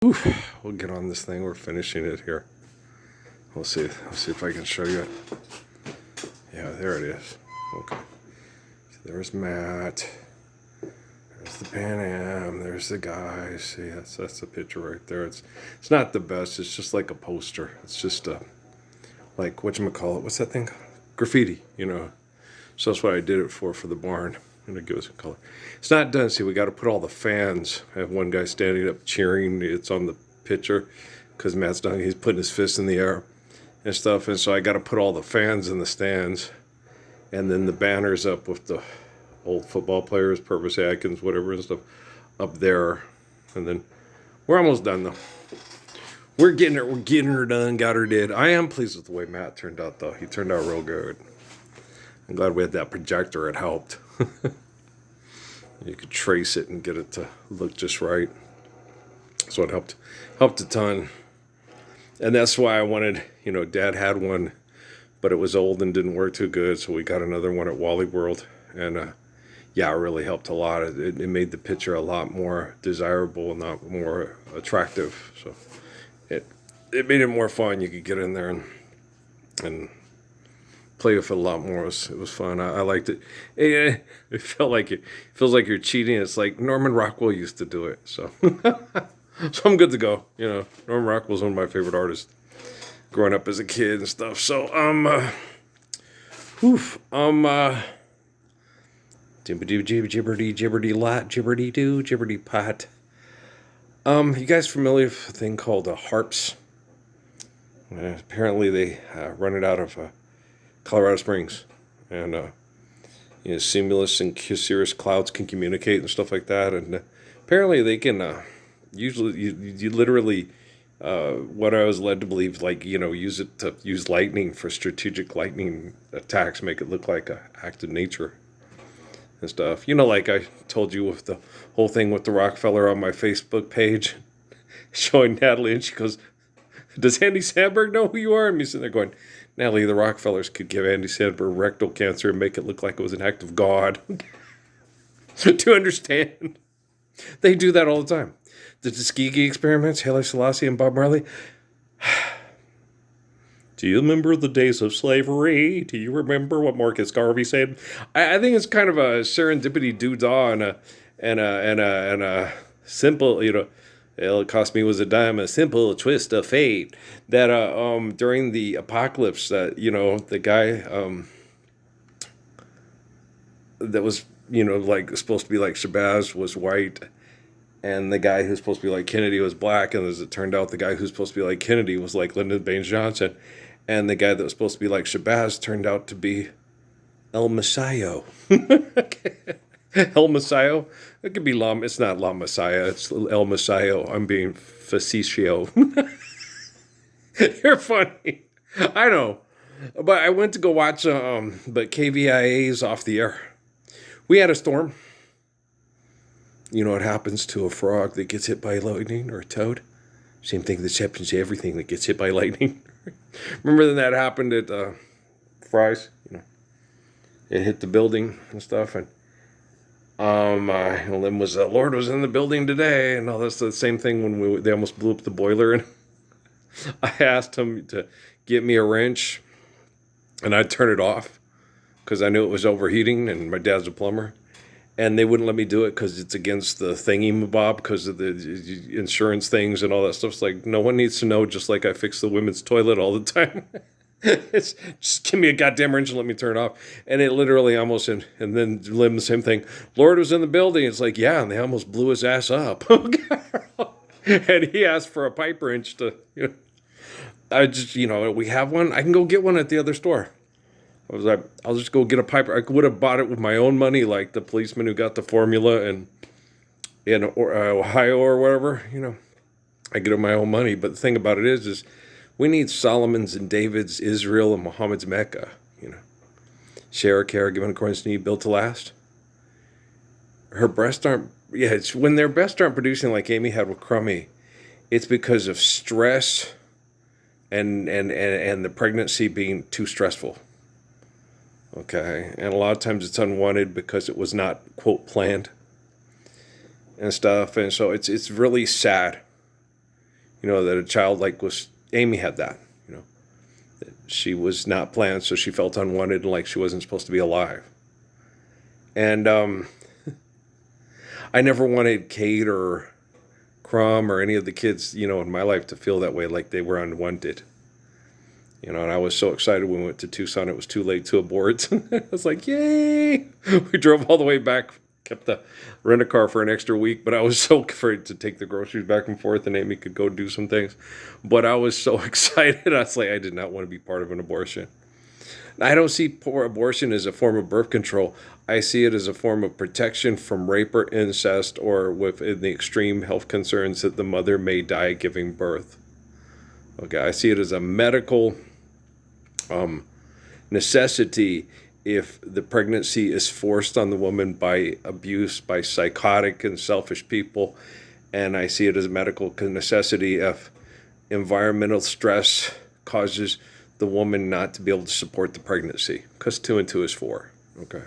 Oof, we'll get on this thing. We're finishing it here. We'll see if I can show you it. Yeah, there it is. Okay. So there's Matt. There's the Pan Am. There's the guys. See, that's the picture right there. It's not the best. It's just like a poster. It's just like whatchamacallit. What's that thing? Graffiti, So that's what I did it for the barn. And it gives it color. It's not done. See, we got to put all the fans. I have one guy standing up cheering. It's on the picture because Matt's done. He's putting his fist in the air and stuff. And so I got to put all the fans in the stands, and then the banners up with the old football players, Purvis Atkins, whatever and stuff, up there. And then we're almost done though. We're getting her. We're getting her done. Got her did. I am pleased with the way Matt turned out though. He turned out real good. I'm glad we had that projector. It helped. You could trace it and get it to look just right. So it helped a ton. And that's why I wanted, Dad had one, but it was old and didn't work too good. So we got another one at Wally World. And yeah, it really helped a lot. It made the picture a lot more desirable and a lot more attractive. So it made it more fun. You could get in there and play with it a lot more. It was fun. I liked it. It feels like you're cheating. It's like Norman Rockwell used to do it. So so I'm good to go. Norman Rockwell's one of my favorite artists growing up as a kid and stuff. So jibberdy lot, jibberdy do, jibberdy pot. You guys familiar with a thing called harps? Apparently they run it out of Colorado Springs, and cumulus and cirrus clouds can communicate and stuff like that, and apparently they can usually you literally what I was led to believe, use lightning for strategic lightning attacks, make it look like an act of nature and stuff. Like I told you with the whole thing with the Rockefeller on my Facebook page, showing Natalie, and she goes, "Does Andy Samberg know who you are?" And me sitting there going, "Natalie, the Rockefellers could give Andy Samberg rectal cancer and make it look like it was an act of God." To understand. They do that all the time. The Tuskegee experiments, Haile Selassie and Bob Marley. Do you remember the days of slavery? Do you remember what Marcus Garvey said? I think it's kind of a serendipity doodah and a simple, it cost me was a dime, a simple twist of fate. That during the apocalypse, that the guy that was like supposed to be like Shabazz was white, and the guy who's supposed to be like Kennedy was black, and as it turned out, the guy who's supposed to be like Kennedy was like Lyndon Baines Johnson, and the guy that was supposed to be like Shabazz turned out to be El Messiah. El Messiah. It could be it's not La Messiah. It's El Messiah. I'm being facetio. You're funny. I know. But I went to go watch, but KVIA's off the air. We had a storm. You know what happens to a frog that gets hit by lightning, or a toad? Same thing that happens to everything that gets hit by lightning. Remember when that happened at Fry's? It hit the building and stuff, and then was Lord was in the building today, and all that's the same thing when they almost blew up the boiler, and I asked him to get me a wrench, and I'd turn it off because I knew it was overheating, and my dad's a plumber, and they wouldn't let me do it because it's against the thingy-mabob because of the insurance things and all that stuff. It's like, no one needs to know, just like I fix the women's toilet all the time. It's just give me a goddamn wrench and let me turn it off. And it literally almost, and then Lim, the same thing. Lord was in the building. It's like, yeah, and they almost blew his ass up. And he asked for a pipe wrench to, I just, we have one. I can go get one at the other store. I was like, I'll just go get a pipe. I would have bought it with my own money, like the policeman who got the formula in Ohio or whatever. I get it my own money. But the thing about it is we need Solomon's and David's, Israel and Muhammad's Mecca. Share, care, given according to need, built to last. Her breasts aren't. Yeah, it's when their breasts aren't producing like Amy had with Crummy. It's because of stress and the pregnancy being too stressful. Okay, and a lot of times it's unwanted because it was not, quote, planned and stuff, and so it's really sad that a child like Amy had that, that she was not planned, so she felt unwanted and like she wasn't supposed to be alive. And I never wanted Kate or Crumb or any of the kids, in my life to feel that way, like they were unwanted. And I was so excited when we went to Tucson. It was too late to abort. I was like, yay! We drove all the way back, kept the rent-a-car for an extra week, but I was so afraid to take the groceries back and forth and Amy could go do some things. But I was so excited. I was like, I did not want to be part of an abortion. I don't see abortion as a form of birth control. I see it as a form of protection from rape or incest, or within the extreme health concerns that the mother may die giving birth. Okay, I see it as a medical necessity if the pregnancy is forced on the woman by abuse, by psychotic and selfish people. And I see it as a medical necessity if environmental stress causes the woman not to be able to support the pregnancy, because 2 and 2 is 4. Okay.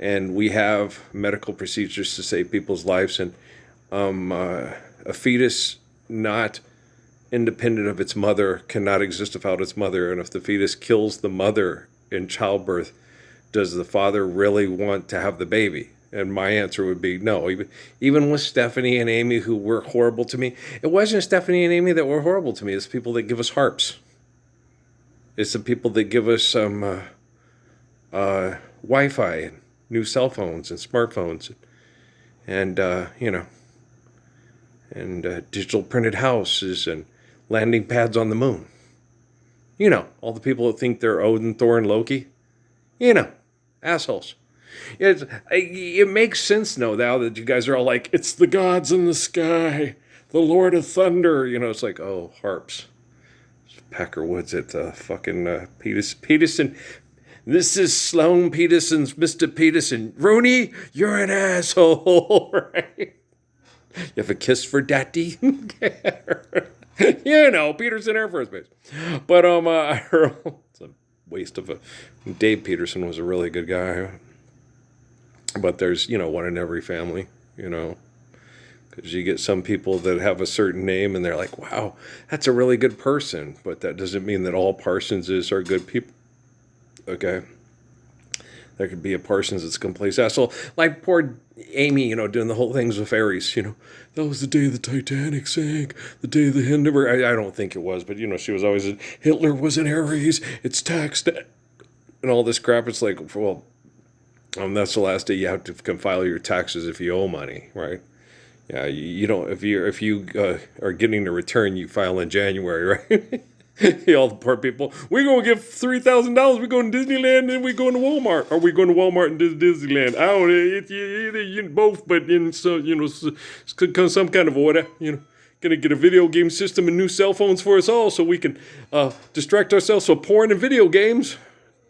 And we have medical procedures to save people's lives, and a fetus not independent of its mother cannot exist without its mother. And if the fetus kills the mother in childbirth, does the father really want to have the baby? And my answer would be no. Even with Stephanie and Amy, who were horrible to me, it wasn't Stephanie and Amy that were horrible to me. It's people that give us harps. It's the people that give us some Wi-Fi and new cell phones and smartphones and digital printed houses and landing pads on the moon. All the people that think they're Odin, Thor, and Loki. Assholes. It makes sense now that you guys are all like, it's the gods in the sky, the Lord of Thunder. It's like, oh, harps. Packer Woods at fucking Peterson. This is Sloan Peterson's Mr. Peterson. Rooney, you're an asshole, right? You have a kiss for Daddy? Peterson Air Force Base. But it's a waste of a... Dave Peterson was a really good guy. But there's, one in every family, Because you get some people that have a certain name and they're like, wow, that's a really good person. But that doesn't mean that all Parsenses are good people. Okay? There could be a Parsons that's a complete asshole. Like poor Amy, doing the whole things with Aries. That was the day the Titanic sank, the day the Hindenburg... I don't think it was, but, she was always... Hitler was an Aries, it's taxed... And all this crap, it's like, well, that's the last day you have to file your taxes if you owe money, right? Yeah, you don't. If you are getting a return, you file in January, right? All the poor people. We're gonna give $3,000. We're going to Disneyland, and we're going to Walmart. Are we going to Walmart and Disneyland? I don't know. Either both, but in some kind of order. Gonna get a video game system and new cell phones for us all, so we can distract ourselves from porn and video games.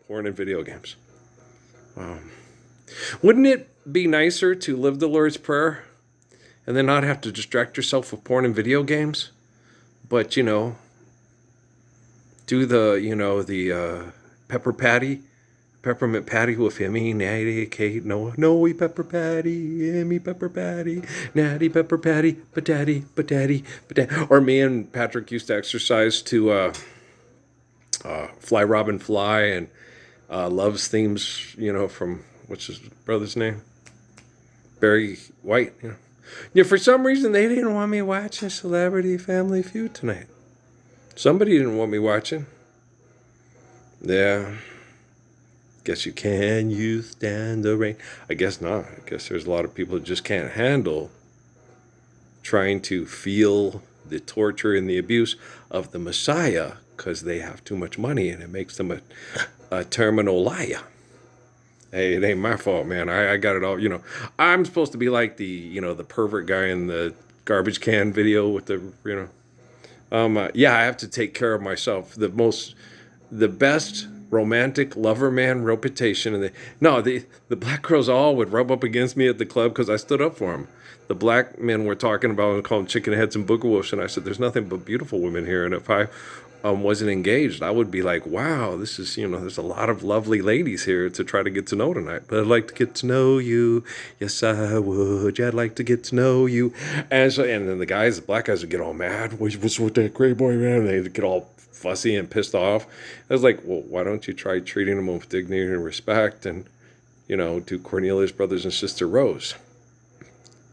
Porn and video games. Wow. Wouldn't it be nicer to live the Lord's Prayer and then not have to distract yourself with porn and video games? But, do the peppermint patty with Emmy, Natty, Kate, Noe, pepper patty, Emmy, pepper patty, Natty, pepper patty, patati, patati, patati. Or me and Patrick used to exercise to Fly Robin Fly and Love's themes, from, what's his brother's name? Barry White, for some reason, they didn't want me watching Celebrity Family Feud tonight. Somebody didn't want me watching. Yeah. Guess you stand the rain. I guess not. I guess there's a lot of people that just can't handle trying to feel the torture and the abuse of the Messiah because they have too much money and it makes them a terminal liar. Hey, it ain't my fault, man. I got it all. I'm supposed to be like the pervert guy in the garbage can video with the, I have to take care of myself. The best romantic lover man reputation. And the black girls all would rub up against me at the club because I stood up for them. the black men were talking about and called them chicken heads and booger wolves. And I said, there's nothing but beautiful women here. And if I wasn't engaged, I would be like, wow, this is, there's a lot of lovely ladies here to try to get to know tonight. But I'd like to get to know you. Yes, I would. Yeah, I'd like to get to know you. And then the black guys would get all mad. What's with that gray boy, man? And they'd get all fussy and pissed off. I was like, well, why don't you try treating them with dignity and respect and, do Cornelia's brothers and sister Rose?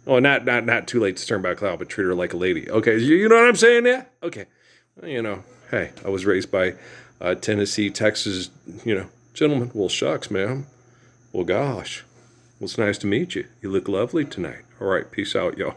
Oh, not too late to turn back loud, but treat her like a lady. Okay, you know what I'm saying there? Okay. Well, hey, I was raised by Tennessee, Texas, gentlemen. Well, shucks, ma'am. Well, gosh. Well, it's nice to meet you. You look lovely tonight. All right, peace out, y'all.